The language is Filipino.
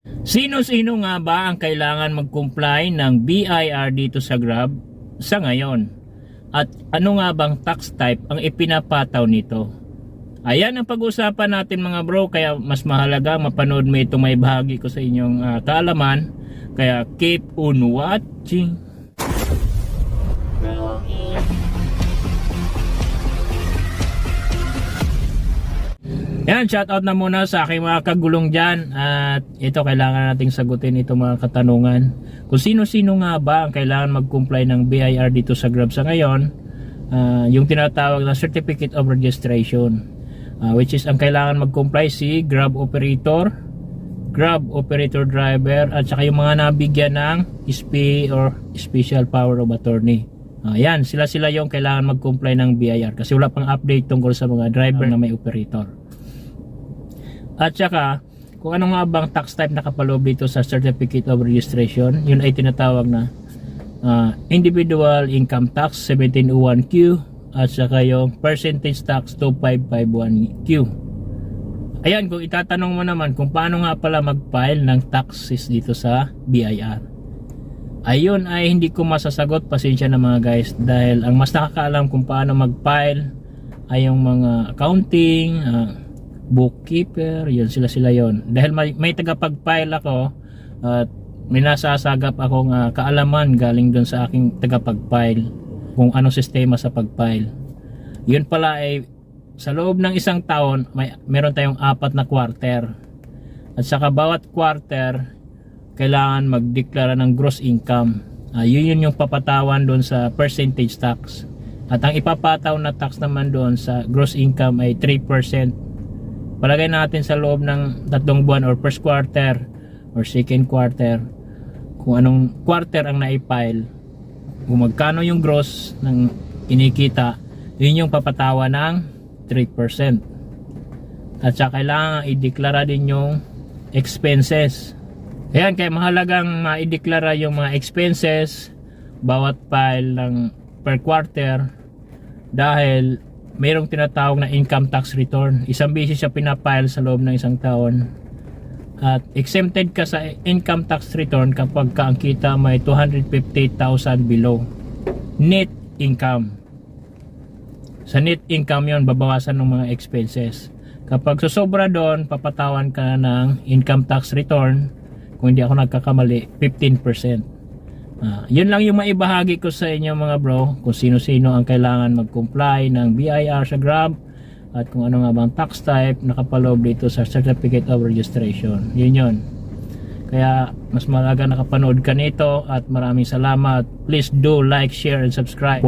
Sino-sino nga ba ang kailangan mag-comply ng BIR dito sa Grab sa ngayon? At ano nga bang tax type ang ipinapataw nito? Ayan ang pag-usapan natin mga bro, kaya mas mahalaga mapanood mo itong may bahagi ko sa inyong kaalaman. Kaya keep on watching. Yan, shoutout na muna sa aking mga kagulong dyan. At ito, kailangan nating sagutin itong mga katanungan. Kung sino-sino nga ba ang kailangan mag-comply ng BIR dito sa Grab sa ngayon, yung tinatawag na Certificate of Registration, which is ang kailangan mag-comply si Grab Operator, Grab Operator Driver, at saka yung mga nabigyan ng SP or Special Power of Attorney. Yan, sila yung kailangan mag-comply ng BIR kasi wala pang update tungkol sa mga driver na may operator. At saka, kung ano nga bang tax type nakapaloob dito sa Certificate of Registration, yun ay tinatawag na Individual Income Tax 1701Q at saka yung Percentage Tax 2551Q. Ayan, kung itatanong mo naman kung paano nga pala mag-file ng taxes dito sa BIR. Ayun ay hindi ko masasagot, pasensya na mga guys, dahil ang mas nakakaalam kung paano mag-file ay yung mga accounting, bookkeeper, yun sila yon. Dahil may tagapag-file ako at may nasasagap akong kaalaman galing dun sa aking tagapag-file kung anong sistema sa pag-file. Yun pala ay sa loob ng isang taon meron tayong 4 na quarter, at saka bawat quarter kailangan magdeklara ng gross income. Yun yung papatawan dun sa percentage tax, at ang ipapataw na tax naman dun sa gross income ay 3%. Palagay natin sa loob ng 3 buwan or first quarter or second quarter, kung anong quarter ang na-file, kung magkano yung gross ng kinikita, yun yung papatawa ng 3%. At saka kailangan i-deklara din yung expenses. Ayan, kaya mahalagang ma-ideklara yung mga expenses bawat file ng per quarter, dahil mayroong tinatawag na income tax return. Isang beses siya pinapile sa loob ng isang taon. At exempted ka sa income tax return kapag ang kita may 250,000 below net income. Sa net income yon, babawasan ng mga expenses. Kapag susobra doon, papatawan ka ng income tax return, kung hindi ako nagkakamali, 15%. Yun lang yung maibahagi ko sa inyo mga bro, kung sino-sino ang kailangan mag-comply ng BIR sa Grab, at kung ano nga bang tax type nakapaloob dito sa Certificate of Registration. Yun. Kaya mas malaga nakapanood ka nito, at maraming salamat. Please do like, share, and subscribe.